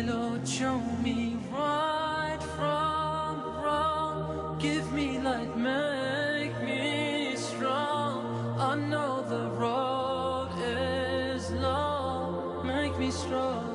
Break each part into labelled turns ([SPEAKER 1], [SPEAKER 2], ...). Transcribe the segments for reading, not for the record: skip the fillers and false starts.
[SPEAKER 1] Lord, show me right from wrong. Give me light, make me strong. I know the road is long, make me strong.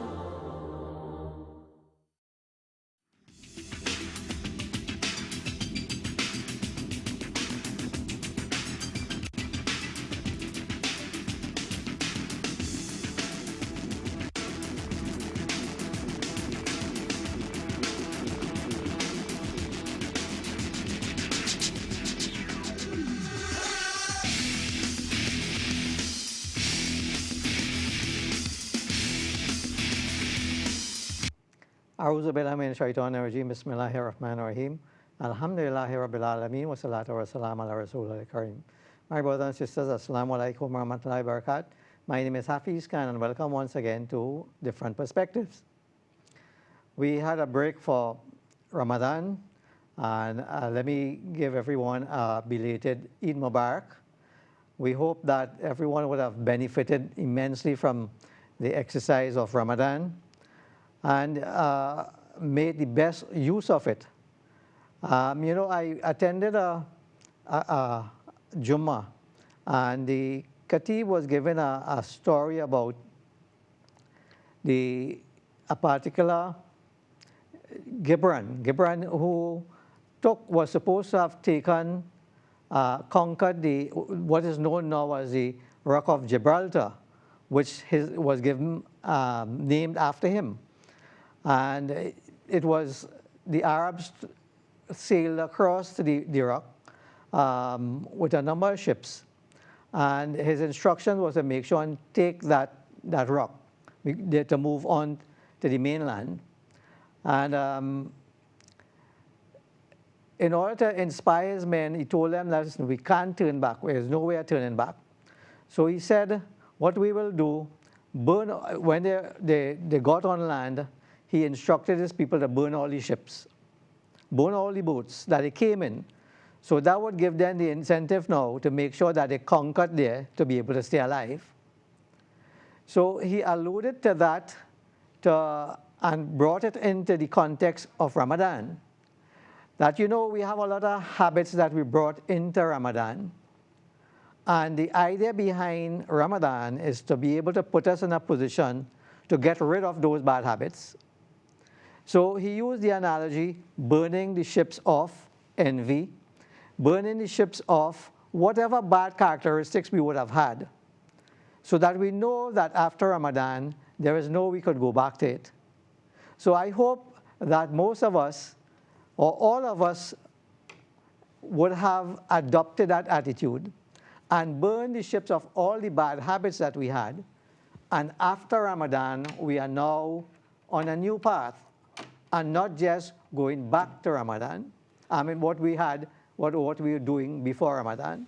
[SPEAKER 2] أعوذ بالله من الشيطان الرجيم بسم الله الرحمن الرحيم الحمد لله رب العالمين والصلاة والسلام على رسول الكريم. My brothers and sisters, Assalamu alaikum wa rahmatullahi wa barakatuh. My name is Hafiz Khan and welcome once again to Different Perspectives. We had a break for Ramadan and let me give everyone a belated Eid Mubarak. We hope that everyone would have benefited immensely from the exercise of Ramadan and made the best use of it. I attended a Jummah, and the Khatib was given a story about a particular Gibran who was supposed to have conquered what is known now as the Rock of Gibraltar, which was given named after him. And it was the Arabs sailed across the rock with a number of ships. And his instruction was to make sure and take that rock to move on to the mainland. And in order to inspire his men, he told them that we can't turn back. There's no way of turning back. So he said, what we will do, when they got on land, he instructed his people to burn all the ships, burn all the boats that they came in. So that would give them the incentive now to make sure that they conquered there to be able to stay alive. So he alluded to that and brought it into the context of Ramadan. That, we have a lot of habits that we brought into Ramadan. And the idea behind Ramadan is to be able to put us in a position to get rid of those bad habits. So he used the analogy, burning the ships of envy, burning the ships of whatever bad characteristics we would have had, so that we know that after Ramadan, there is no way we could go back to it. So I hope that most of us, or all of us, would have adopted that attitude and burned the ships of all the bad habits that we had. And after Ramadan, we are now on a new path, and not just going back to Ramadan. What we had, what we were doing before Ramadan.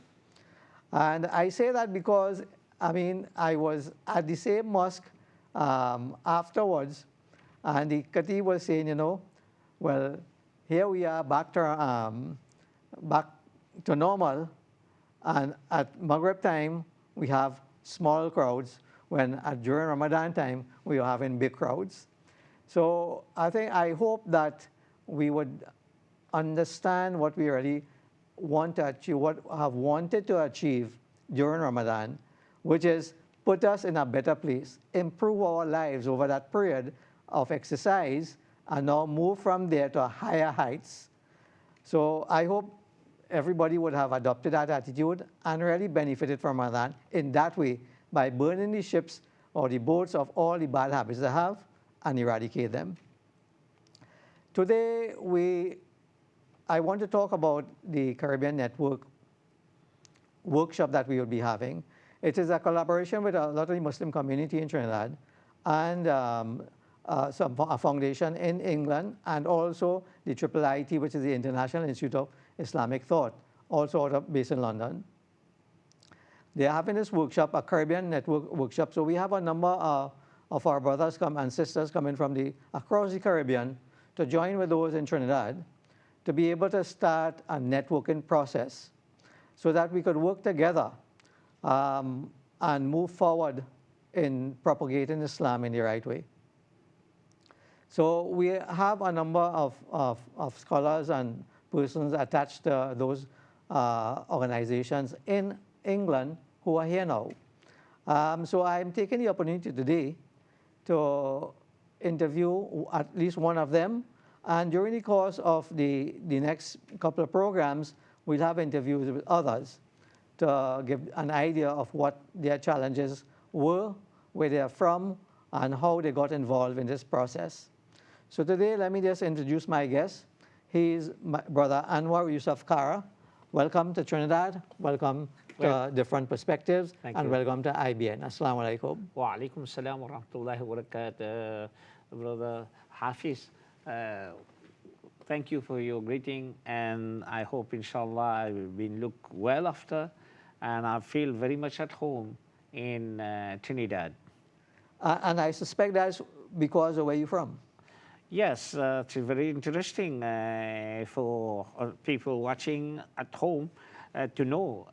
[SPEAKER 2] And I say that because, I was at the same mosque afterwards, and the Khatib was saying, well, here we are back to normal, and at Maghrib time, we have small crowds, when during Ramadan time, we are having big crowds. So I hope that we would understand what we really want to achieve, what have wanted to achieve during Ramadan, which is put us in a better place, improve our lives over that period of exercise, and now move from there to higher heights. So I hope everybody would have adopted that attitude and really benefited from Ramadan in that way, by burning the ships or the boats of all the bad habits they have, and eradicate them. Today, I want to talk about the Caribbean Network workshop that we will be having. It is a collaboration with a lot of the Muslim community in Trinidad and a foundation in England, and also the IIIT, which is the International Institute of Islamic Thought, also based in London. They are having this workshop, a Caribbean Network workshop. So we have a number of our brothers and sisters coming from across the Caribbean to join with those in Trinidad to be able to start a networking process so that we could work together and move forward in propagating Islam in the right way. So we have a number of scholars and persons attached to those organizations in England who are here now. So I'm taking the opportunity today to interview at least one of them. And during the course of the next couple of programs, we'll have interviews with others to give an idea of what their challenges were, where they are from, and how they got involved in this process. So today, let me just introduce my guest. He's my brother Anwar Yusuf Kara. Welcome to Trinidad. Welcome to Different Perspectives. And welcome to IBN. Assalamu alaikum.
[SPEAKER 3] Wa alaikum salam wa rahmatullahi wa barakatuh, Brother Hafiz. Thank you for your greeting, and I hope, inshallah, I've been looked well after, and I feel very much at home in Trinidad.
[SPEAKER 2] And I suspect that's because of where you're from.
[SPEAKER 3] Yes, it's very interesting for people watching at home to know.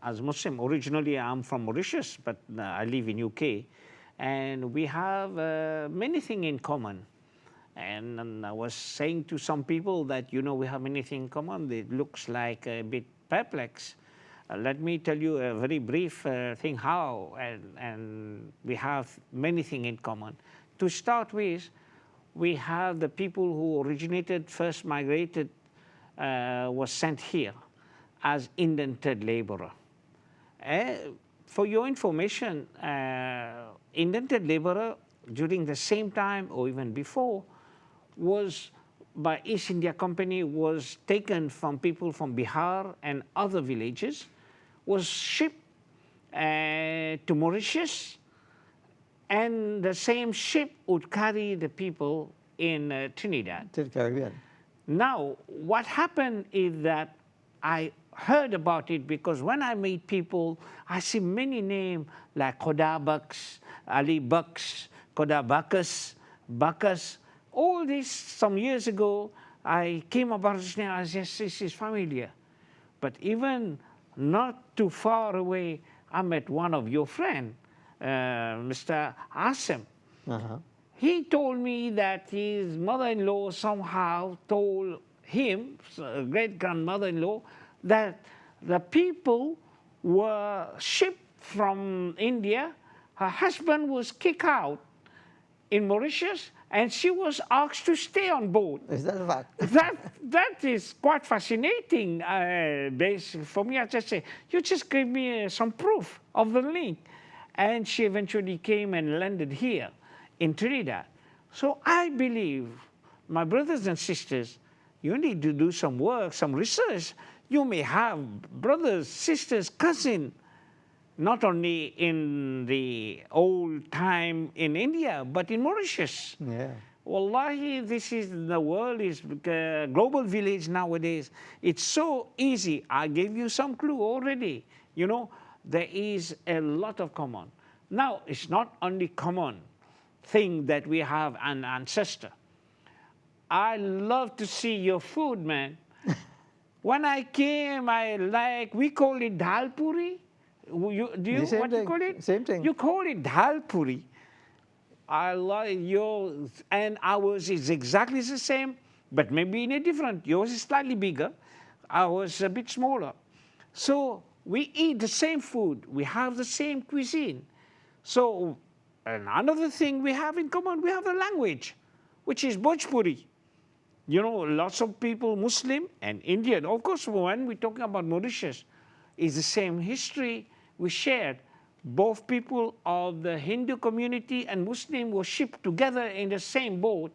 [SPEAKER 3] As Muslim, originally I'm from Mauritius, but I live in UK, and we have many things in common. And I was saying to some people that, you know, we have many things in common. It looks like a bit perplex. Let me tell you a very brief thing how, and we have many things in common. To start with, we have the people who originated, first migrated, was sent here as indented laborer. For your information, indented laborer during the same time or even before was by East India Company was taken from people from Bihar and other villages, was shipped to Mauritius, and the same ship would carry the people in Trinidad.
[SPEAKER 2] To the Caribbean.
[SPEAKER 3] Now, what happened is that I heard about it because when I meet people, I see many names like Khoda Baks, Ali Baks, Khoda Bakas, Bakas. All this some years ago, I came about this name, I said, this is familiar. But even not too far away, I met one of your friends, Mr. Asim. He told me that his mother-in-law somehow told him, great-grandmother-in-law, that the people were shipped from India. Her husband was kicked out in Mauritius, and she was asked to stay on board.
[SPEAKER 2] Is that a fact?
[SPEAKER 3] That is quite fascinating. For me, I just say, you just gave me some proof of the link. And she eventually came and landed here in Trinidad. So I believe, my brothers and sisters, you need to do some work, some research. You may have brothers, sisters, cousins, not only in the old time in India, but in Mauritius.
[SPEAKER 2] Yeah.
[SPEAKER 3] Wallahi, this is, the world is a global village nowadays. It's so easy. I gave you some clue already. You know, there is a lot of common. Now, it's not only common thing that we have an ancestor. I love to see your food, man. When I came, we call it dal puri. What you call it?
[SPEAKER 2] Same thing.
[SPEAKER 3] You call it dal puri. I like yours, and ours is exactly the same, but maybe in a different. Yours is slightly bigger, ours a bit smaller. So we eat the same food. We have the same cuisine. So another thing we have in common, we have a language, which is Bhojpuri. You know, lots of people, Muslim and Indian. Of course, when we're talking about Mauritius, it's the same history we shared. Both people of the Hindu community and Muslim were shipped together in the same boat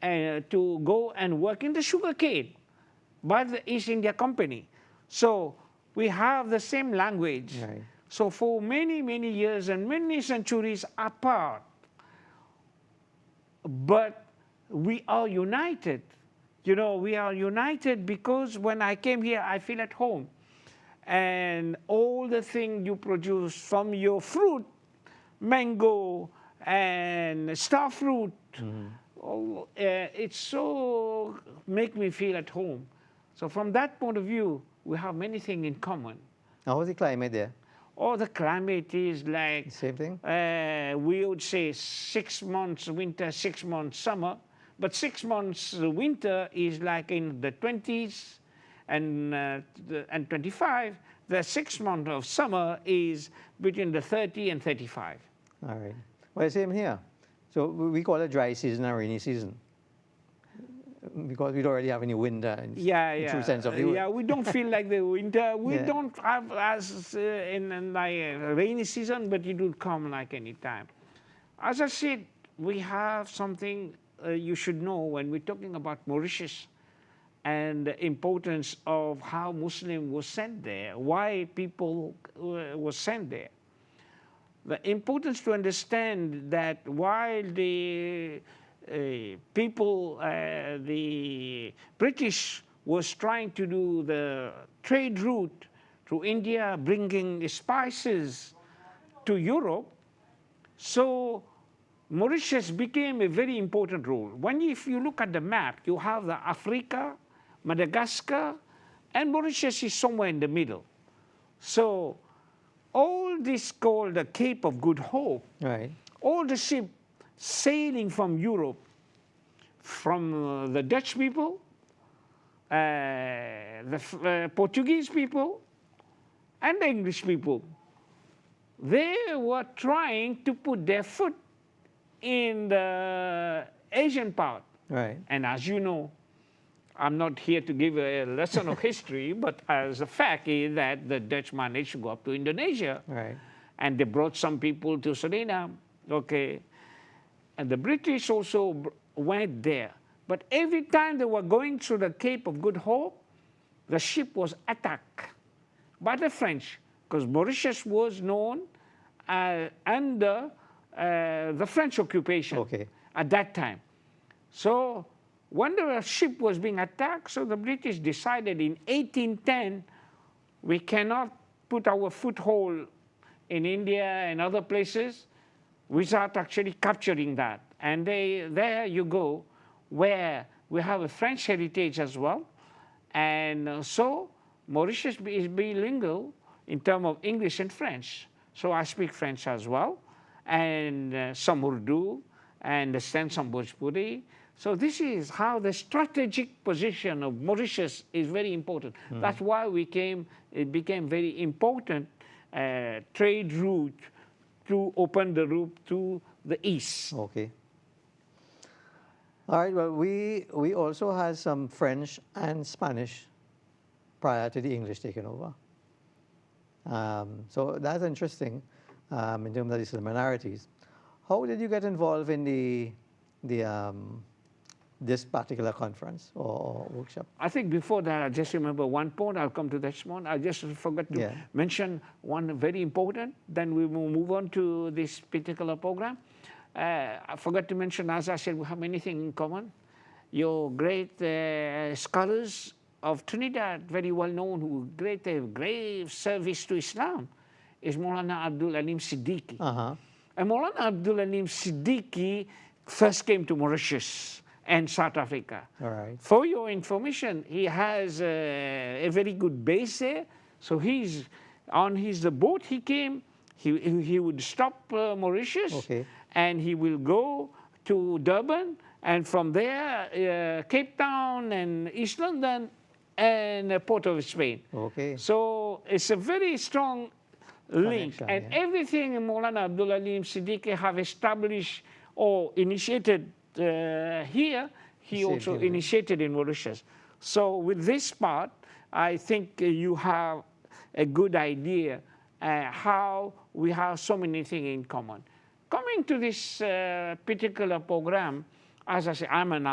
[SPEAKER 3] to go and work in the sugarcane by the East India Company. So we have the same language.
[SPEAKER 2] Right.
[SPEAKER 3] So for many, many years and many centuries apart, but we are united. You know, we are united because when I came here, I feel at home. And all the things you produce from your fruit, mango and star fruit, it so make me feel at home. So from that point of view, we have many things in common.
[SPEAKER 2] How was the climate there?
[SPEAKER 3] or the climate is like,
[SPEAKER 2] Same thing?
[SPEAKER 3] we would say 6 months winter, 6 months summer, but 6 months winter is like in the 20s and 25. The 6 months of summer is between the 30 and 35.
[SPEAKER 2] All right. Well, same here. So we call it dry season and rainy season because we don't really have any winter in true sense of the word.
[SPEAKER 3] Yeah, we don't feel like the winter. We
[SPEAKER 2] Yeah.
[SPEAKER 3] don't have as in like rainy season, but it will come like any time. As I said, we have something you should know when we're talking about Mauritius and the importance of how Muslim was sent there, why people were sent there. The importance to understand that while the people, the British was trying to do the trade route through India, bringing spices to Europe, so Mauritius became a very important role. If you look at the map, you have the Africa, Madagascar, and Mauritius is somewhere in the middle. So all this called the Cape of Good Hope,
[SPEAKER 2] Right.
[SPEAKER 3] all the ship sailing from Europe, from the Dutch people, the Portuguese people, and the English people, they were trying to put their foot in the Asian part.
[SPEAKER 2] Right.
[SPEAKER 3] And as you know, I'm not here to give a lesson of history, but as a fact is that the Dutch managed to go up to Indonesia.
[SPEAKER 2] Right.
[SPEAKER 3] And they brought some people to Suriname, okay. And the British also went there. But every time they were going through the Cape of Good Hope, the ship was attacked by the French, because Mauritius was known under the French occupation at that time. So when the ship was being attacked, so the British decided in 1810, we cannot put our foothold in India and other places without actually capturing that. And there you go, where we have a French heritage as well. And so Mauritius is bilingual in terms of English and French. So I speak French as well, and some Urdu, and understand some Bhojpuri. So this is how the strategic position of Mauritius is very important. That's why it became very important trade route to open the route to the east.
[SPEAKER 2] Okay. All right, well, we also had some French and Spanish prior to the English taking over. So that's interesting in terms of the similarities. How did you get involved in this particular conference or workshop?
[SPEAKER 3] I think before that, I just remember one point. I'll come to that one. I just forgot to mention one very important. Then we will move on to this particular program. I forgot to mention, as I said, we have many things in common. Your great scholars of Trinidad, very well known, who grave service to Islam, is Maulana Abdul Alim Siddiqui. And Maulana Abdul Alim Siddiqui first came to Mauritius and South Africa.
[SPEAKER 2] All right.
[SPEAKER 3] For your information, he has a very good base there. So he's on the boat he came, he would stop Mauritius, and he will go to Durban, and from there, Cape Town and East London and Port of Spain.
[SPEAKER 2] Okay.
[SPEAKER 3] So it's a very strong link.
[SPEAKER 2] Connection,
[SPEAKER 3] And everything Maulana Abdul Alim Siddiqui have established or initiated here, he also initiated in Mauritius. So with this part, I think you have a good idea how we have so many things in common. Coming to this particular program, as I say, I'm an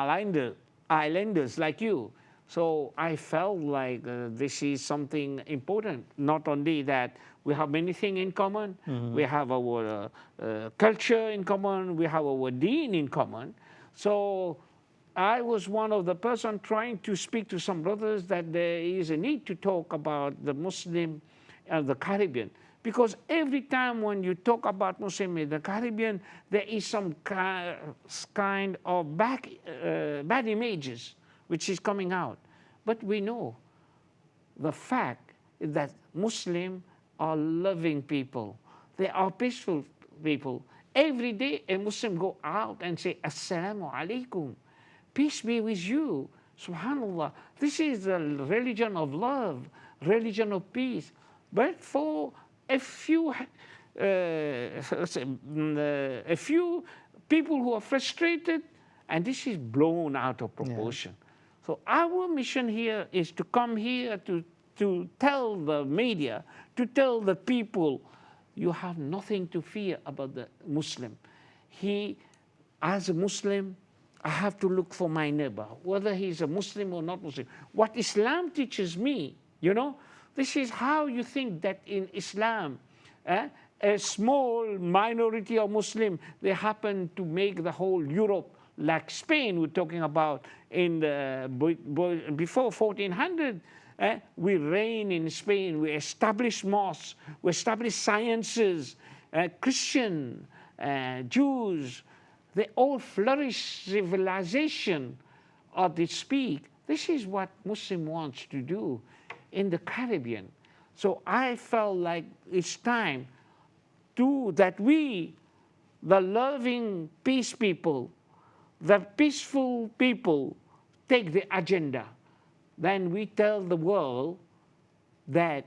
[SPEAKER 3] islanders like you. So I felt like this is something important. Not only that we have many things in common, we have our culture in common, we have our deen in common. So I was one of the person trying to speak to some brothers that there is a need to talk about the Muslim and the Caribbean. Because every time when you talk about Muslim in the Caribbean, there is some kind of bad images which is coming out. But we know the fact is that Muslim are loving people. They are peaceful people. Every day a Muslim go out and say, Assalamu alaikum. Peace be with you. Subhanallah. This is the religion of love, religion of peace. But for a few people who are frustrated, and this is blown out of proportion. Yeah. So our mission here is to come here to tell the media, to tell the people, you have nothing to fear about the Muslim. As a Muslim, I have to look for my neighbor, whether he's a Muslim or not Muslim. What Islam teaches me, you know, this is how you think that in Islam, a small minority of Muslim, they happen to make the whole Europe like Spain we're talking about in before 1400. We reign in Spain, we establish mosques, we establish sciences, Christian, Jews, they all flourish civilization, or they speak. This is what Muslim wants to do in the Caribbean. So I felt like it's time that we, the loving peace people, the peaceful people, take the agenda. Then we tell the world that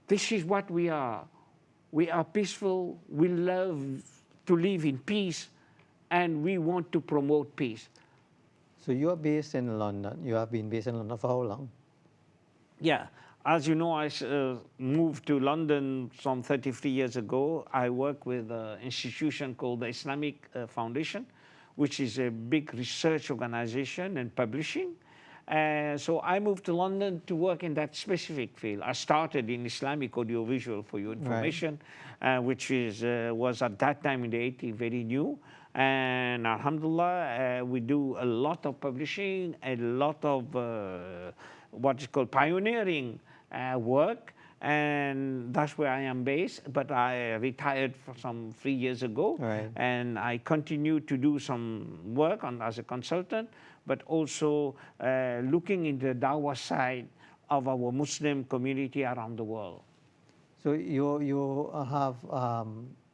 [SPEAKER 3] this is what we are. We are peaceful, we love to live in peace, and we want to promote peace.
[SPEAKER 2] So you are based in London. You have been based in London for how long?
[SPEAKER 3] Yeah. As you know, I moved to London some 33 years ago. I work with an institution called the Islamic Foundation, which is a big research organization and publishing. So I moved to London to work in that specific field. I started in Islamic audiovisual, for your information, right. Which was at that time in the 80s very new. And alhamdulillah, we do a lot of publishing, a lot of what is called pioneering work, and that's where I am based. But I retired for some 3 years ago, right. And I continue to do some work as a consultant, but also looking into the dawah side of our Muslim community around the world.
[SPEAKER 2] So you have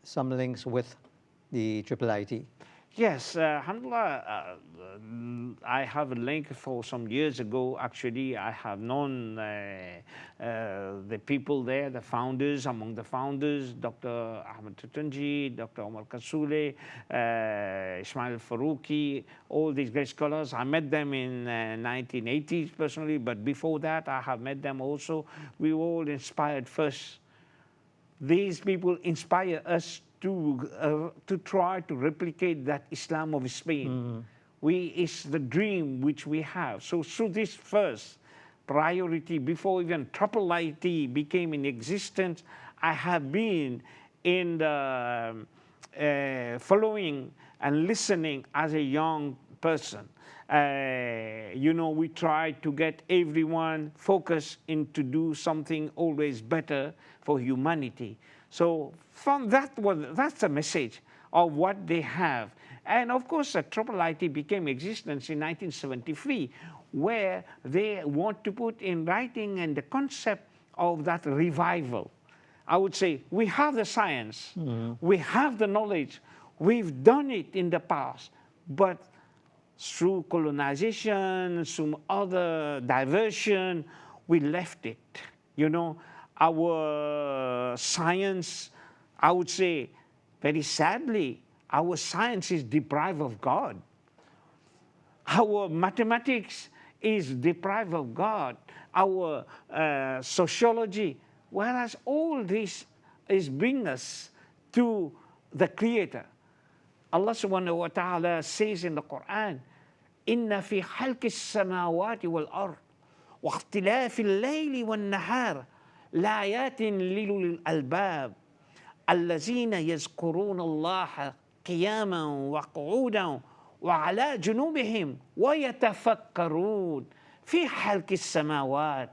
[SPEAKER 2] some links with the IIIT?
[SPEAKER 3] Yes, alhamdulillah, I have a link for some years ago. Actually, I have known the people there, the founders, among the founders, Dr. Ahmed Tutunji, Dr. Omar Kasule, Ismail Farouki, all these great scholars. I met them in 1980s personally, but before that, I have met them also. We were all inspired first. These people inspire us to try to replicate that Islam of Spain. It's the dream which we have. So this first priority, before even IIIT became in existence, I have been in the following and listening as a young person. You know, we try to get everyone focused in to do something always better for humanity. So from that's the message of what they have. And of course, IIIT became existence in 1973, where they want to put in writing and the concept of that revival. I would say we have the science, we have the knowledge, we've done it in the past, but through colonization, some other diversion, we left it. You know, our science, I would say, very sadly, our science is deprived of God. Our mathematics is deprived of God. Our sociology, whereas all this is bringing us to the Creator. Allah subhanahu wa ta'ala says in the Quran, إِنَّ فِي خَلْقِ السَّمَاوَاتِ وَالْأَرْضِ وَاخْتِلَافِ اللَّيْلِ وَالنَّهَارِ لَآيَاتٍ لِأُولِي الْأَلْبَابِ الَّذِينَ يَذْكُرُونَ اللَّهَ قِيَامًا وَقُعُودًا وَعَلَى جُنُوبِهِمْ وَيَتَفَكَّرُونَ فِي خَلْقِ السَّمَاوَاتِ.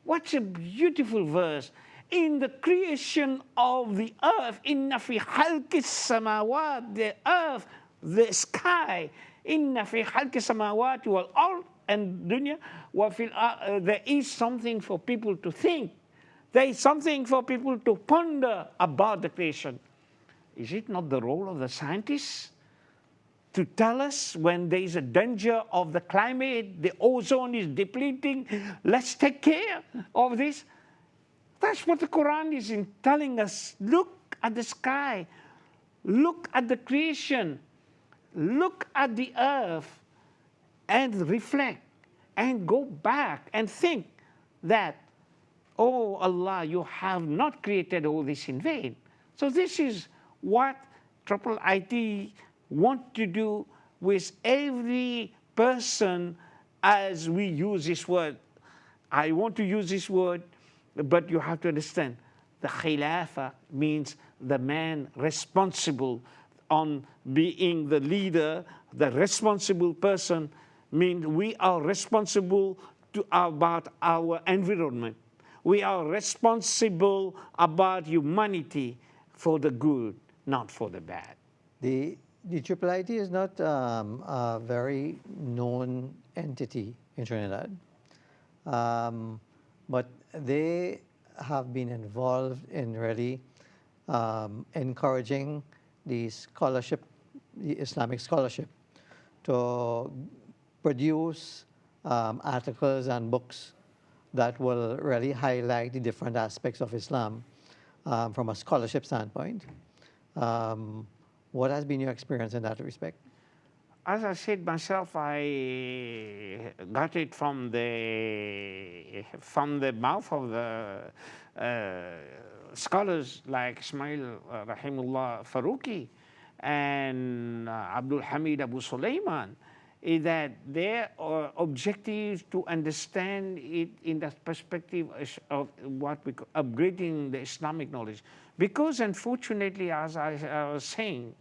[SPEAKER 3] What a beautiful verse. In the creation of the earth, inna fi khalqi samawat, the earth, the sky, inna fi khalqi samawati wal ard and dunya, there is something for people to think. There is something for people to ponder about the creation. Is it not the role of the scientists to tell us when there is a danger of the climate, the ozone is depleting, let's take care of this? That's what the Quran is telling us. Look at the sky, look at the creation, look at the earth, and reflect, and go back and think that, oh Allah, you have not created all this in vain. So this is what Triple IT want to do with every person as we use this word. I want to use this word, but you have to understand, the Khilafah means the man responsible on being the leader, the responsible person, means we are responsible about our environment. We are responsible about humanity for the good, not for the bad.
[SPEAKER 2] The Triple IT is not a very known entity in Trinidad, but they have been involved in really encouraging the scholarship, the Islamic scholarship, to produce articles and books that will really highlight the different aspects of Islam from a scholarship standpoint. What has been your experience in that respect?
[SPEAKER 3] As I said myself, I got it from the mouth of the scholars like Ismail Rahimullah Faruqi and Abdul Hamid Abu Sulaiman, is that their objective to understand it in the perspective of what we call upgrading the Islamic knowledge. Because unfortunately, as I was saying,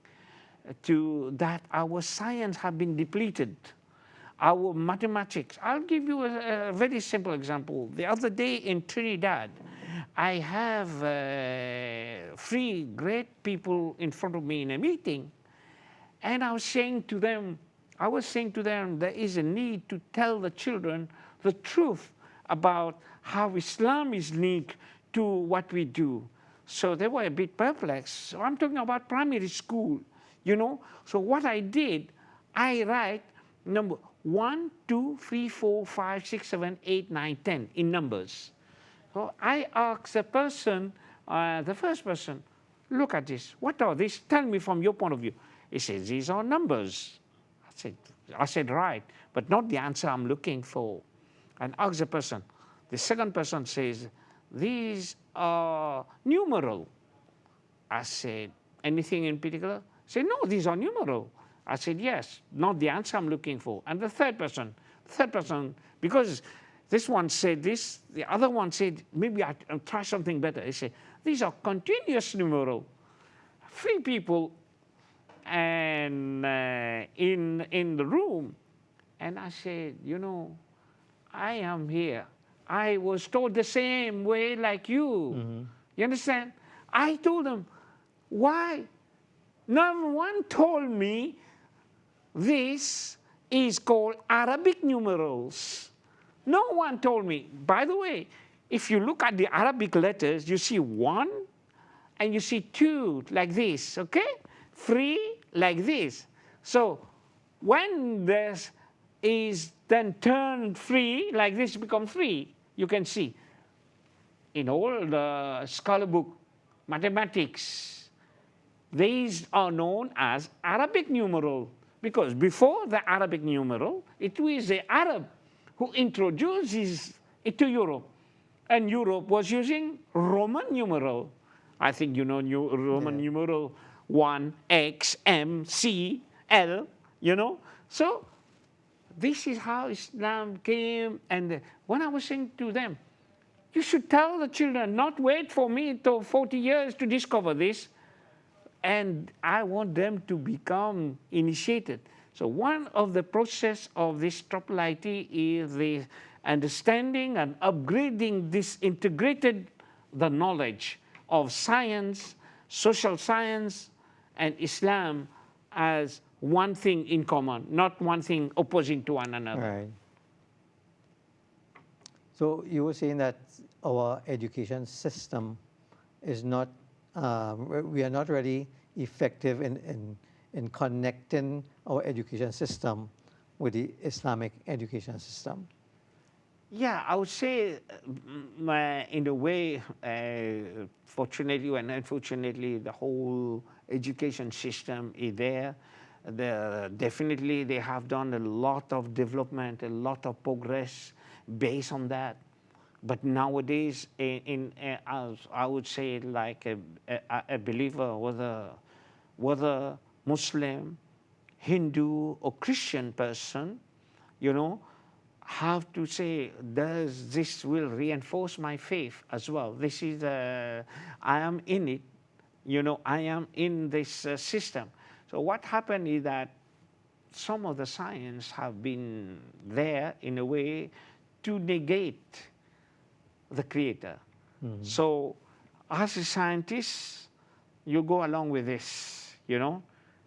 [SPEAKER 3] that our science have been depleted, our mathematics. I'll give you a very simple example. The other day in Trinidad, I have 3 great people in front of me in a meeting, and I was saying to them, there is a need to tell the children the truth about how Islam is linked to what we do. So they were a bit perplexed. So I'm talking about primary school, you know. So what I did, I write number 1, 2, 3, 4, 5, 6, 7, 8, 9, 10 in numbers. So I asked the person, the first person, look at this. What are these? Tell me from your point of view. He says, these are numbers. I said, right, but not the answer I'm looking for. And ask the person. The second person says, these are numeral. I said, anything in particular? He said, no, these are numeral. I said, yes, not the answer I'm looking for. And the third person, because this one said this, the other one said, maybe I'll try something better. He said, these are continuous numeral. 3 people and in the room. And I said, you know, I am here. I was taught the same way like you. Mm-hmm. You understand? I told them, why? No one told me this is called Arabic numerals. No one told me. By the way, if you look at the Arabic letters, you see 1 and you see 2 like this, okay? 3 like this. So when this is then turned 3 like this, become 3, you can see in all the scholar book, mathematics, these are known as Arabic numeral, because before the Arabic numeral, it was the Arab who introduces it to Europe. And Europe was using Roman numeral. I think you know Roman numeral 1, X, M, C, L, you know. So this is how Islam came. And when I was saying to them, you should tell the children, not wait for me till 40 years to discover this. And I want them to become initiated. So one of the process of this Triple IT is the understanding and upgrading this integrated the knowledge of science, social science, and Islam as one thing in common, not one thing opposing to one another.
[SPEAKER 2] Right. So you were saying that our education system is not, we are not really effective in connecting our education system with the Islamic education system.
[SPEAKER 3] Yeah, I would say, in a way, fortunately and unfortunately, the whole education system is there. Definitely, they have done a lot of development, a lot of progress based on that. But nowadays, as I would say, like a believer, whether Muslim, Hindu, or Christian person, you know, have to say, this will reinforce my faith as well. This is, I am in it, you know, I am in this system. So what happened is that some of the science have been there in a way to negate the creator. Mm-hmm. So as a scientist, you go along with this, you know,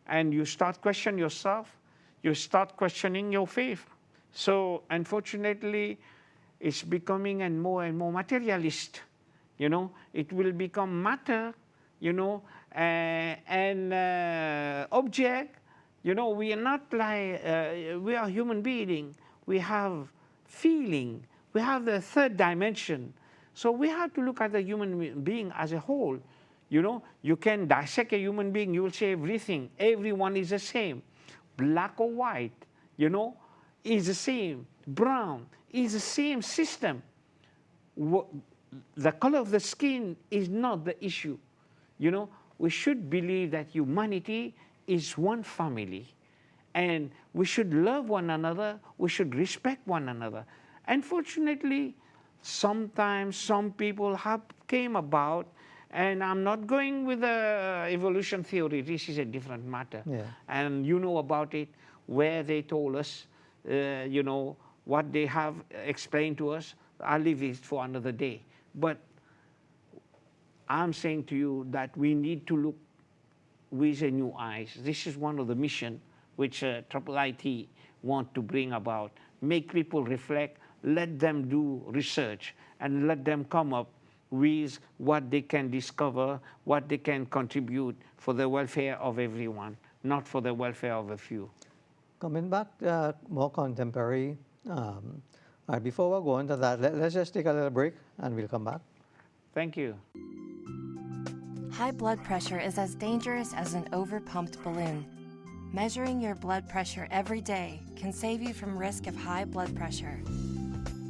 [SPEAKER 3] and you start questioning yourself, you start questioning your faith. So unfortunately, it's becoming and more materialist. You know, it will become matter, you know, and object. You know, we are not like, we are human beings. We have feeling. We have the third dimension. So we have to look at the human being as a whole. You know, you can dissect a human being, you will say everything. Everyone is the same. Black or white, you know, is the same. Brown is the same system. The color of the skin is not the issue. You know, we should believe that humanity is one family. And we should love one another. We should respect one another. Unfortunately, sometimes some people have came about, and I'm not going with the evolution theory. This is a different matter. Yeah. And you know about it, where they told us, you know, what they have explained to us. I'll leave it for another day. But I'm saying to you that we need to look with a new eyes. This is one of the mission which IIIT want to bring about. Make people reflect, let them do research, and let them come up with what they can discover, what they can contribute for the welfare of everyone, not for the welfare of a few.
[SPEAKER 2] Coming back more contemporary, before we go into that, let's just take a little break and we'll come back.
[SPEAKER 3] Thank you.
[SPEAKER 4] High blood pressure is as dangerous as an overpumped balloon. Measuring your blood pressure every day can save you from risk of high blood pressure.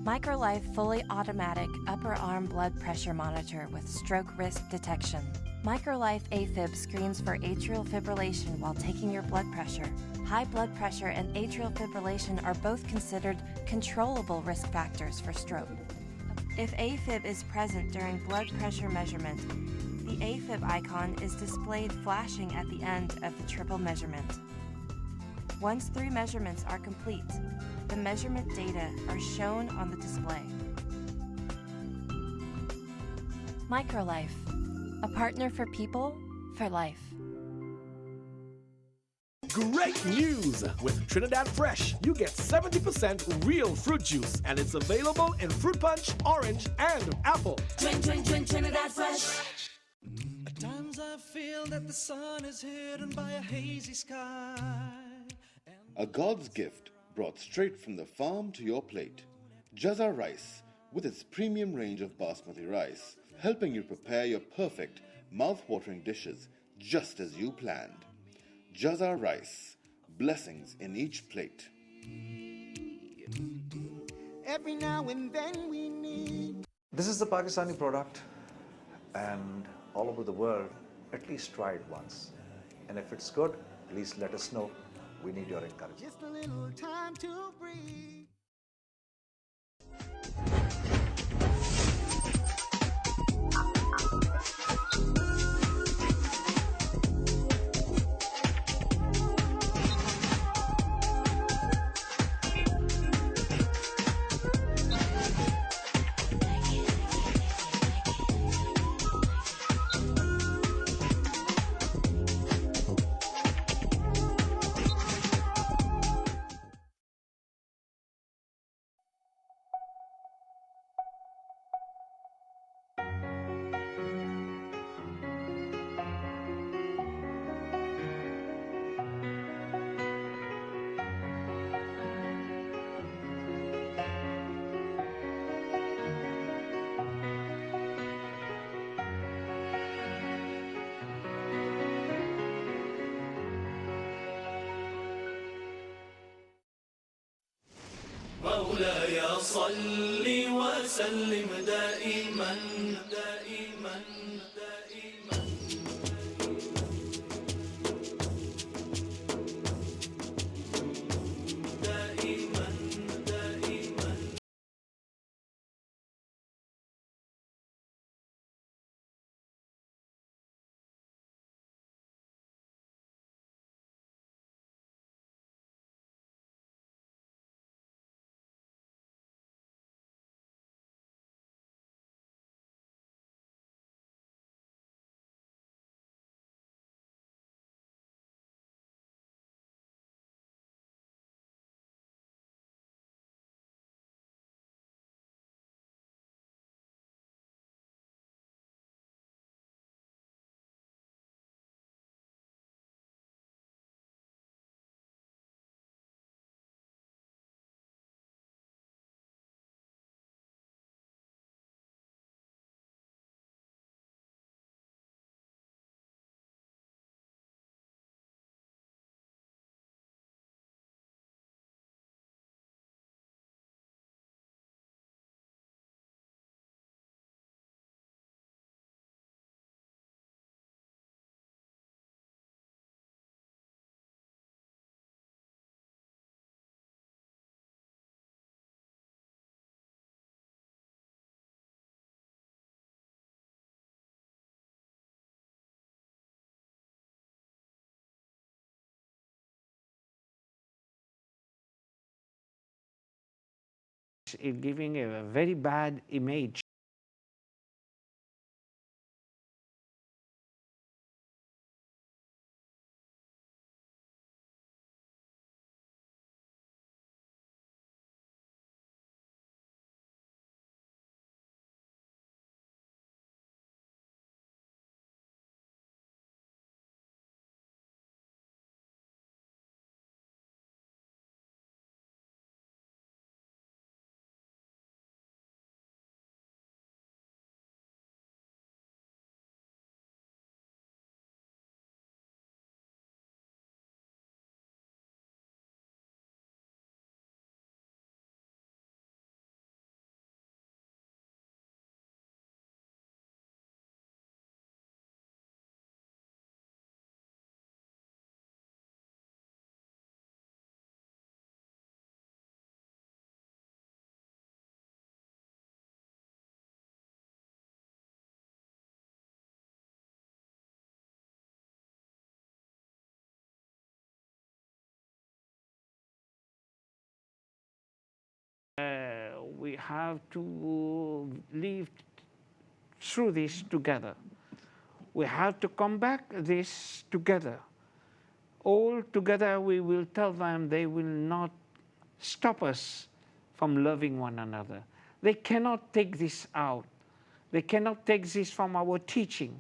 [SPEAKER 4] MicroLife fully automatic upper arm blood pressure monitor with stroke risk detection. MicroLife AFib screens for atrial fibrillation while taking your blood pressure. High blood pressure and atrial fibrillation are both considered controllable risk factors for stroke. If AFib is present during blood pressure measurement, the AFib icon is displayed flashing at the end of the triple measurement. Once 3 measurements are complete, the measurement data are shown on the display. MicroLife, a partner for people, for life.
[SPEAKER 5] Great news! With Trinidad Fresh, you get 70% real fruit juice, and it's available in fruit punch, orange, and apple.
[SPEAKER 1] Drink Trinidad Fresh. At times I feel that the sun is hidden by a hazy sky.
[SPEAKER 6] A God's gift brought straight from the farm to your plate. Jazza Rice, with its premium range of basmati rice, helping you prepare your perfect, mouth-watering dishes just as you planned. Jazza Rice, blessings in each plate.
[SPEAKER 7] Every now and then we need.
[SPEAKER 8] This is the Pakistani product, and all over the world, at least try it once. And if it's good, please let us know. We need your encouragement.
[SPEAKER 7] Just a little time to breathe.
[SPEAKER 1] صل وسلم دائما دائما دائما دائما دائما.
[SPEAKER 3] It's giving a very bad image. We have to live through this together. We have to combat this together. All together we will tell them they will not stop us from loving one another. They cannot take this out. They cannot take this from our teaching.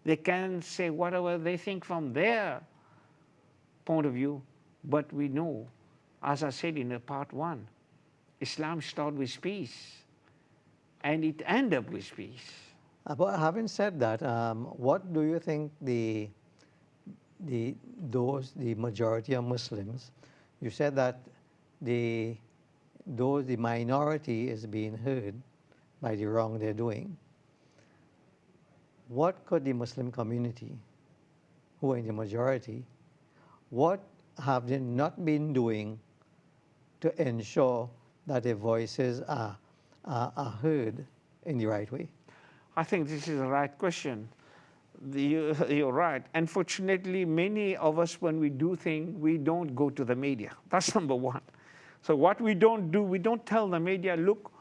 [SPEAKER 3] They can say whatever they think from their point of view, but we know, as I said in the part one, Islam starts with peace, and it ends up with peace.
[SPEAKER 2] But having said that, what do you think the majority of Muslims? You said that the minority is being heard by the wrong they're doing. What could the Muslim community, who are in the majority, what have they not been doing to ensure that their voices are heard in the right way?
[SPEAKER 3] I think this is the right question. You're right. Unfortunately, many of us, when we do things, we don't go to the media. That's number one. So what we don't do, we don't tell the media, look,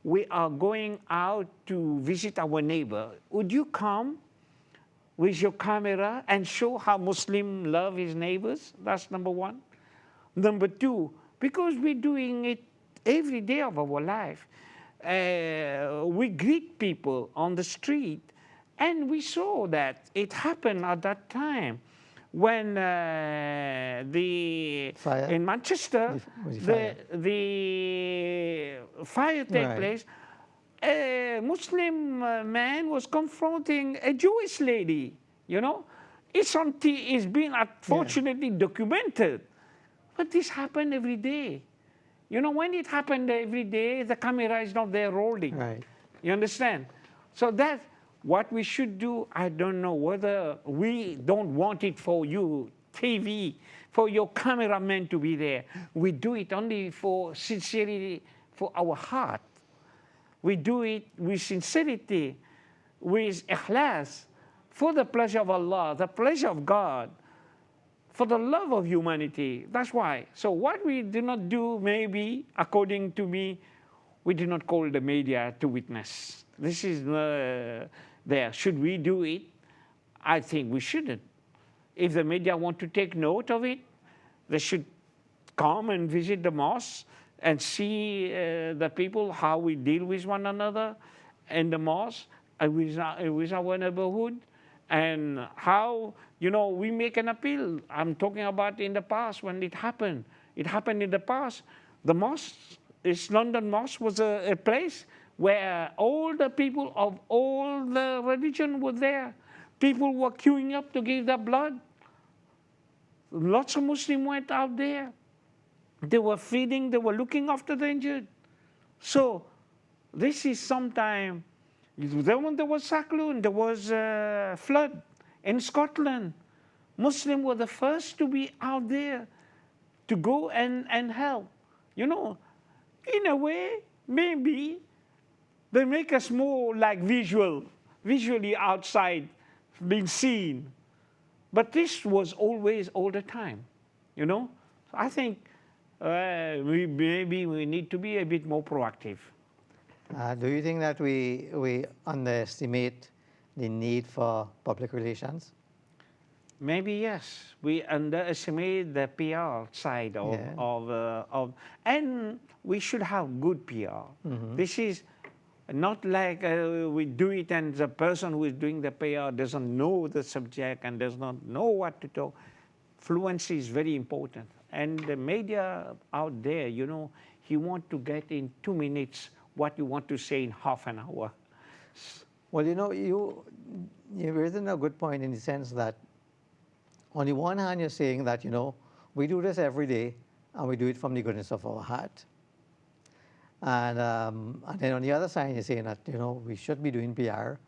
[SPEAKER 3] we are going out to visit our neighbor. Would you come with your camera and show how Muslim love his neighbors? That's number one. Number two, because we're doing it every day of our life. We greet people on the street, and we saw that it happened at that time when in Manchester, the fire took place. A Muslim man was confronting a Jewish lady, you know. It's been unfortunately documented, but this happened every day. You know, when it happened every day, the camera is not there rolling.
[SPEAKER 2] Right.
[SPEAKER 3] You understand? So that's what we should do. I don't know whether we don't want it for you, TV, for your cameraman to be there. We do it only for sincerity, for our heart. We do it with sincerity, with ikhlas, for the pleasure of Allah, the pleasure of God, for the love of humanity. That's why. So what we do not do, maybe, according to me, we do not call the media to witness. This is there. Should we do it? I think we shouldn't. If the media want to take note of it, they should come and visit the mosque and see the people, how we deal with one another in the mosque, with our neighborhood, and how, you know, we make an appeal. I'm talking about in the past when it happened. It happened in the past. The mosque, East London Mosque, was a place where all the people of all the religion were there. People were queuing up to give their blood. Lots of Muslims went out there. They were feeding, they were looking after the injured. So this is sometime, when there was cyclone, there was flood in Scotland. Muslims were the first to be out there to go and help. You know, in a way, maybe they make us more like visually outside, being seen. But this was always all the time, you know. I think maybe we need to be a bit more proactive.
[SPEAKER 2] Do you think that we underestimate the need for public relations?
[SPEAKER 3] Maybe yes. We underestimate the PR side of and we should have good PR. This is not like we do it and the person who is doing the PR doesn't know the subject and does not know what to talk. Fluency is very important. And the media out there, you know, he want to get in 2 minutes what you want to say in half an hour.
[SPEAKER 2] Well, you know, you're raising a good point in the sense that on the one hand, you're saying that, you know, we do this every day and we do it from the goodness of our heart. And then on the other side, you're saying that, you know, we should be doing PR,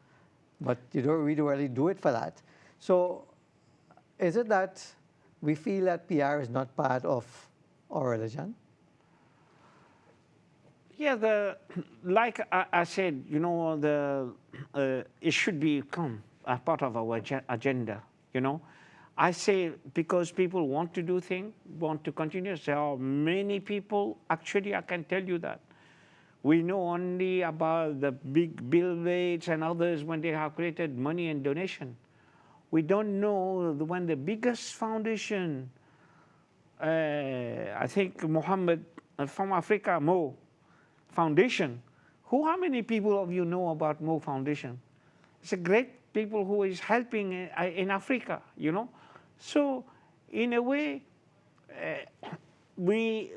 [SPEAKER 2] but we don't really do it for that. So is it that we feel that PR is not part of our religion?
[SPEAKER 3] Yeah, like I said, you know, it should become a part of our agenda, you know. I say because people want to do things, want to continue. There are many people, actually, I can tell you that. We know only about the big Bill Gates and others when they have created money and donation. We don't know when the biggest foundation, I think Mohammed from Africa, Mo Foundation. How many people of you know about Mo Foundation? It's a great people who is helping in Africa, you know. So in a way, we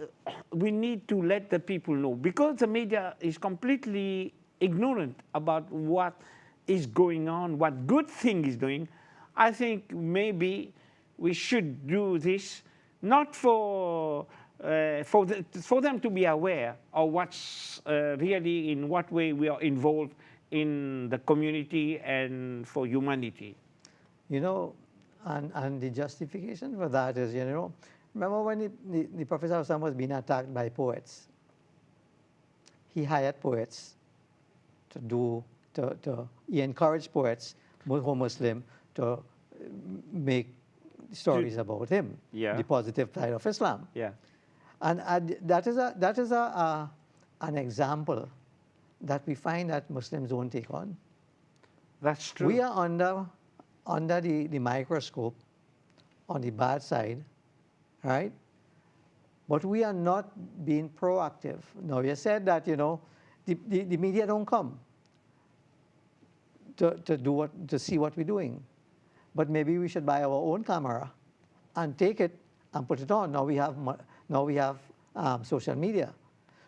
[SPEAKER 3] need to let the people know, because the media is completely ignorant about what is going on, what good thing is doing. I think maybe we should do this not for them to be aware of what's really in what way we are involved in the community and for humanity.
[SPEAKER 2] You know, and the justification for that is, you know, remember when the Prophet ﷺ was being attacked by poets? He hired poets he encouraged poets, who were Muslim, to make stories about him, the positive side of Islam.
[SPEAKER 3] Yeah.
[SPEAKER 2] And that is an example that we find that Muslims don't take on.
[SPEAKER 3] That's true.
[SPEAKER 2] We are under the microscope on the bad side, right? But we are not being proactive. Now, you said that, you know, the media don't come to see what we're doing. But maybe we should buy our own camera and take it and put it on. Now we have social media.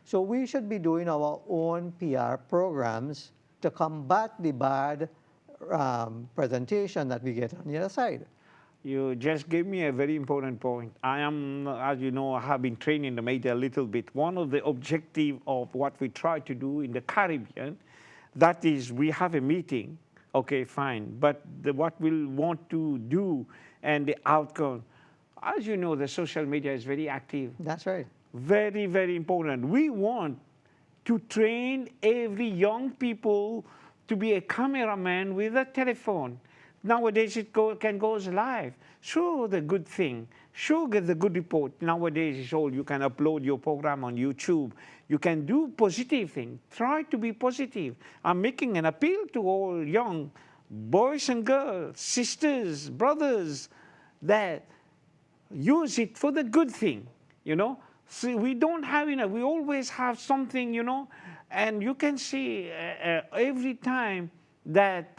[SPEAKER 2] So we should be doing our own PR programs to combat the bad presentation that we get on the other side.
[SPEAKER 3] You just gave me a very important point. I am, as you know, I have been trained in the media a little bit. One of the objective of what we try to do in the Caribbean, that is, we have a meeting, okay, fine, but what we'll want to do and the outcome, as you know, the social media is very active.
[SPEAKER 2] That's right.
[SPEAKER 3] Very, very important. We want to train every young people to be a cameraman with a telephone. Nowadays, it can go live. Show the good thing. Show the good report. Nowadays, it's all you can upload your program on YouTube. You can do positive things. Try to be positive. I'm making an appeal to all young boys and girls, sisters, brothers, that use it for the good thing, you know. See, we don't have enough. We always have something, you know, and you can see every time that,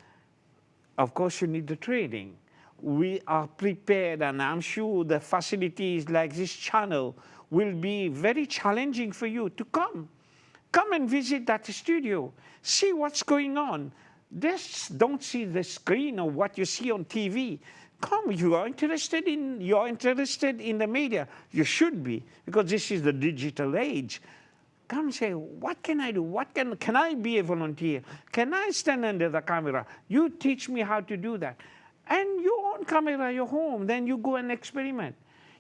[SPEAKER 3] of course, you need the training. We are prepared, and I'm sure the facilities like this channel will be very challenging for you to come. Come and visit that studio. See what's going on. Just don't see the screen or what you see on TV. Come, you are interested in the media. You should be, because this is the digital age. Come and say, what can I do? What can I be a volunteer? Can I stand under the camera? You teach me how to do that. And you on camera, you're home, then you go and experiment.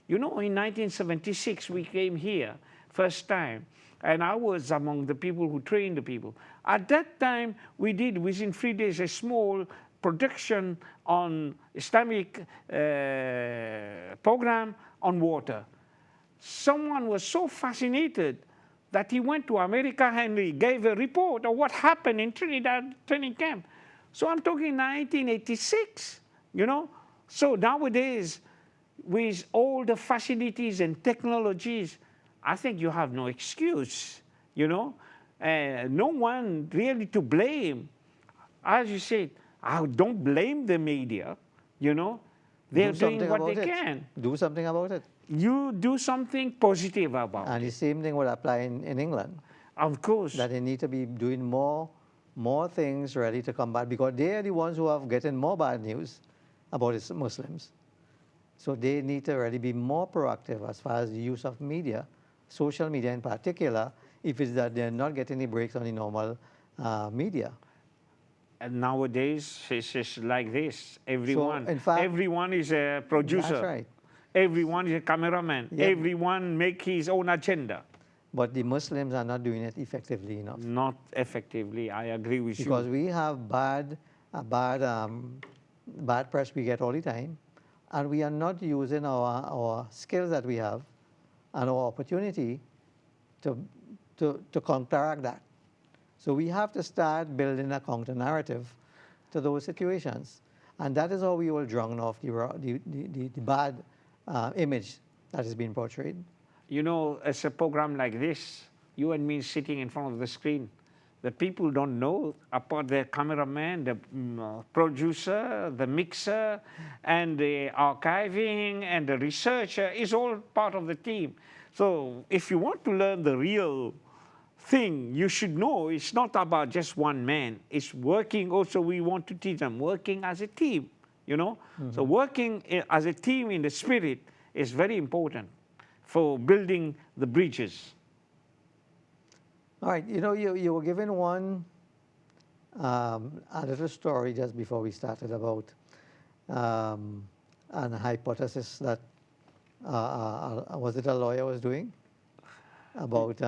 [SPEAKER 3] You know, in 1976, we came here, first time, and I was among the people who trained the people. At that time, we did, within 3 days, a small production on Islamic program on water. Someone was so fascinated that he went to America and he gave a report of what happened in Trinidad training camp. So I'm talking 1986, you know. So nowadays, with all the facilities and technologies, I think you have no excuse, you know. No one really to blame. As you said, I don't blame the media, you know. They're doing what they can.
[SPEAKER 2] Do something about it.
[SPEAKER 3] You do something positive about it.
[SPEAKER 2] And the same thing would apply in England.
[SPEAKER 3] Of course.
[SPEAKER 2] That they need to be doing more things ready to combat, because they are the ones who have getting more bad news about Muslims. So they need to really be more proactive as far as the use of media, social media in particular, if it's that they're not getting any breaks on the normal media.
[SPEAKER 3] And nowadays, it's just like this. Everyone,
[SPEAKER 2] in fact,
[SPEAKER 3] everyone is a producer.
[SPEAKER 2] That's right.
[SPEAKER 3] Everyone is a cameraman.
[SPEAKER 2] Yep.
[SPEAKER 3] Everyone make his own agenda.
[SPEAKER 2] But the Muslims are not doing it effectively enough.
[SPEAKER 3] Not effectively, I agree with you.
[SPEAKER 2] Because we have bad press we get all the time, and we are not using our skills that we have and our opportunity to counteract that. So we have to start building a counter narrative to those situations, and that is how we will drown off the bad image that is being portrayed.
[SPEAKER 3] You know, as a program like this, you and me sitting in front of the screen, the people don't know about the cameraman, the producer, the mixer, and the archiving, and the researcher is all part of the team. So if you want to learn the real thing, you should know it's not about just one man. It's working also, we want to teach them, working as a team, you know? Mm-hmm. So working as a team in the spirit is very important for building the bridges.
[SPEAKER 2] All right, you know, you were given one, a little story just before we started about an hypothesis that, was it a lawyer was doing? About...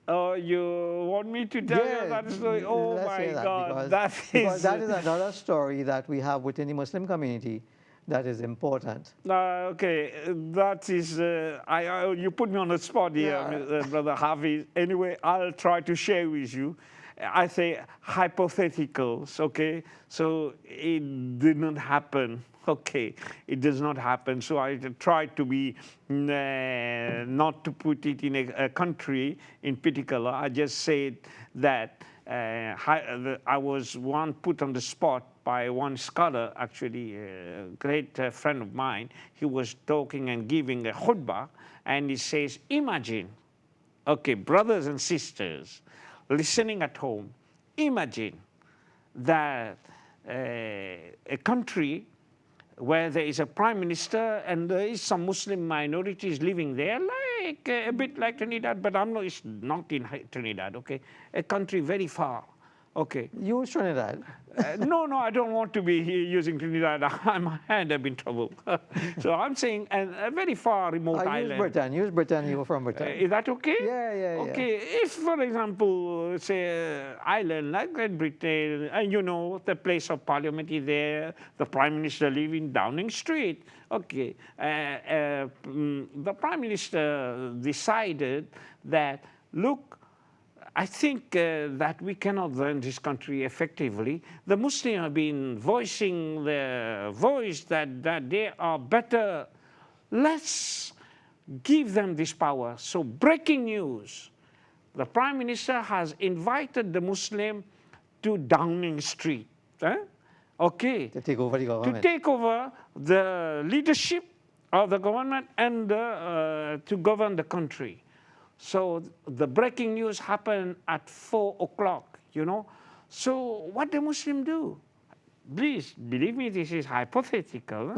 [SPEAKER 3] oh, you want me to tell you that story? Oh my God,
[SPEAKER 2] because that is another story that we have within the Muslim community that is important.
[SPEAKER 3] Okay, that is, you put me on the spot here, Brother Harvey. Anyway, I'll try to share with you. I say hypotheticals, okay? So it did not happen. Okay, it does not happen. So I tried to be, not to put it in a country in particular. I just said that I was put on the spot by one scholar, actually a great friend of mine. He was talking and giving a khutbah, and he says, imagine, okay, brothers and sisters listening at home, imagine that a country where there is a prime minister and there is some Muslim minorities living there, like a bit like Trinidad, but it's not in Trinidad, okay? A country very far, okay?
[SPEAKER 2] Use Trinidad.
[SPEAKER 3] No, I don't want to be here using Trinidad. I end up in trouble. So I'm saying a very far remote island.
[SPEAKER 2] Use Britain. Use Britain. You were from Britain.
[SPEAKER 3] Is that okay?
[SPEAKER 2] Yeah.
[SPEAKER 3] Okay, if, for example, say, island like Great Britain, and you know, the place of parliament is there, the prime minister lives in Downing Street. Okay, the prime minister decided that, look, I think that we cannot run this country effectively. The Muslims have been voicing their voice that they are better. Let's give them this power. So breaking news, the Prime Minister has invited the Muslim to Downing Street. Okay.
[SPEAKER 2] To take over the government.
[SPEAKER 3] To take over the leadership of the government and to govern the country. So the breaking news happened at 4 o'clock, you know. So what the Muslim do? Please, believe me, this is hypothetical.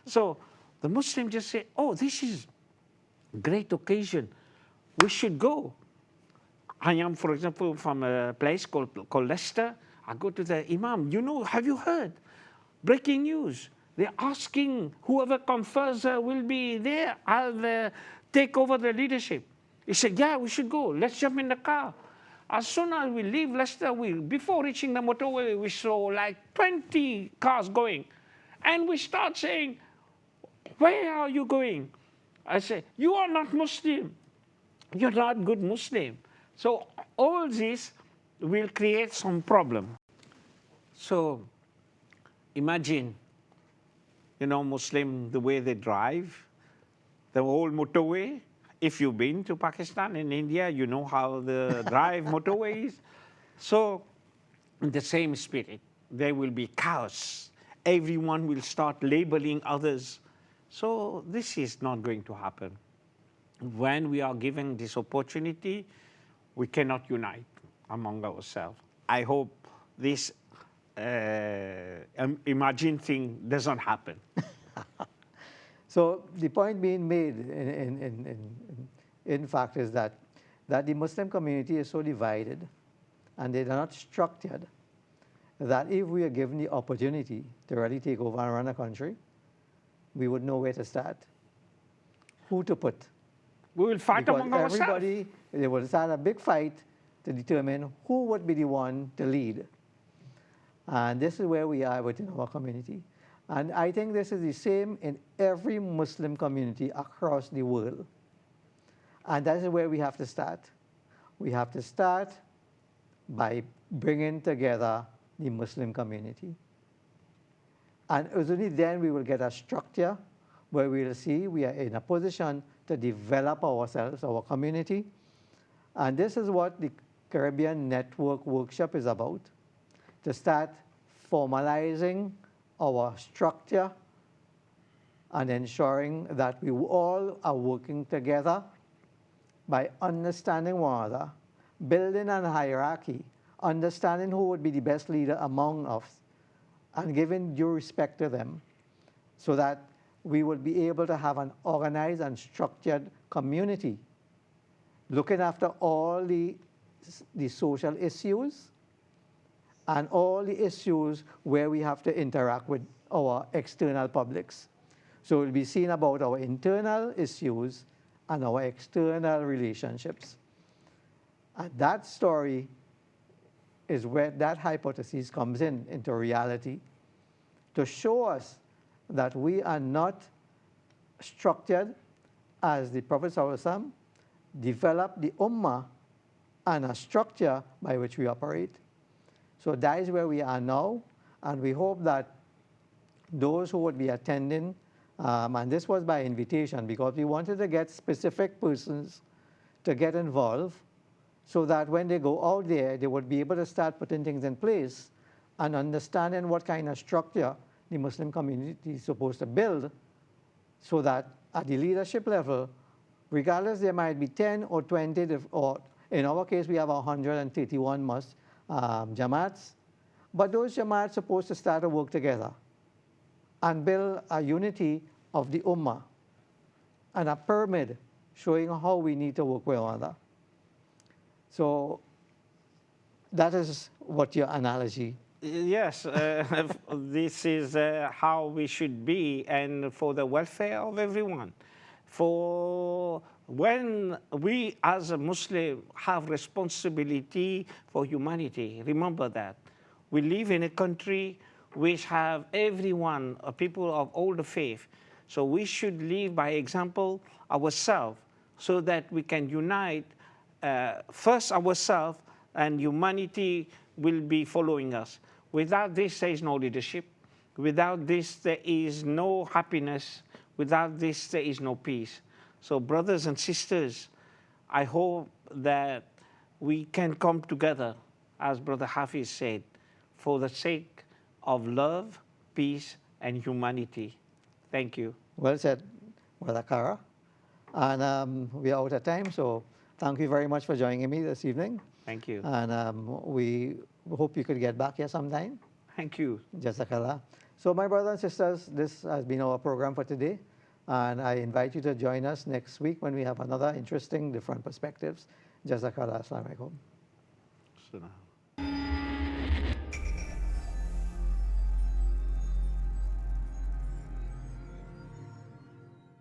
[SPEAKER 3] So the Muslim just say, oh, this is a great occasion. We should go. I am, for example, from a place called Leicester. I go to the Imam. You know, have you heard? Breaking news. They're asking whoever comes first will be there. I'll take over the leadership. He said, yeah, we should go. Let's jump in the car. As soon as we leave Leicester, before reaching the motorway, we saw like 20 cars going. And we start saying, where are you going? I say, you are not Muslim. You're not good Muslim. So all this will create some problem. So imagine, you know, Muslim, the way they drive, the whole motorway. If you've been to Pakistan and India, you know how the drive motorways. So in the same spirit, there will be chaos. Everyone will start labeling others. So this is not going to happen. When we are given this opportunity, we cannot unite among ourselves. I hope this imagined thing doesn't happen.
[SPEAKER 2] So the point being made, in fact, is that the Muslim community is so divided and they are not structured that if we are given the opportunity to really take over and run a country, we would know where to start, who to put.
[SPEAKER 3] We will fight
[SPEAKER 2] because
[SPEAKER 3] among ourselves.
[SPEAKER 2] Everybody, they will start a big fight to determine who would be the one to lead. And this is where we are within our community. And I think this is the same in every Muslim community across the world. And that is where we have to start. We have to start by bringing together the Muslim community. And only then we will get a structure where we will see we are in a position to develop ourselves, our community. And this is what the Caribbean Network Workshop is about, to start formalizing our structure and ensuring that we all are working together by understanding one another, building a hierarchy, understanding who would be the best leader among us, and giving due respect to them, so that we would be able to have an organized and structured community, looking after all the social issues and all the issues where we have to interact with our external publics. So we'll be seeing about our internal issues and our external relationships. And that story is where that hypothesis comes into reality, to show us that we are not structured as the Prophet ﷺ developed the Ummah and a structure by which we operate. So that is where we are now, and we hope that those who would be attending, and this was by invitation because we wanted to get specific persons to get involved so that when they go out there, they would be able to start putting things in place and understanding what kind of structure the Muslim community is supposed to build, so that at the leadership level, regardless there might be 10 or 20, or in our case we have 131 Jamaats, but those Jamaats are supposed to start to work together. and build a unity of the Ummah and a pyramid showing how we need to work with one another. So that is what your analogy.
[SPEAKER 3] Yes, this is how we should be, and for the welfare of everyone. For when we as a Muslim have responsibility for humanity, remember that. We live in a country which have everyone, people of all the faith. So we should live by example ourselves so that we can unite first ourselves, and humanity will be following us. Without this, there is no leadership. Without this, there is no happiness. Without this, there is no peace. So brothers and sisters, I hope that we can come together, as Brother Hafiz said, for the sake of love, peace, and humanity. Thank you.
[SPEAKER 2] Well said, Brother Kara. And we are out of time, so thank you very much for joining me this evening.
[SPEAKER 3] Thank you.
[SPEAKER 2] And we hope you could get back here sometime.
[SPEAKER 3] Thank you.
[SPEAKER 2] Jazakallah. So my brothers and sisters, this has been our program for today. And I invite you to join us next week when we have another interesting, different perspectives. Jazakallah. Assalamu alaikum.
[SPEAKER 3] Salam.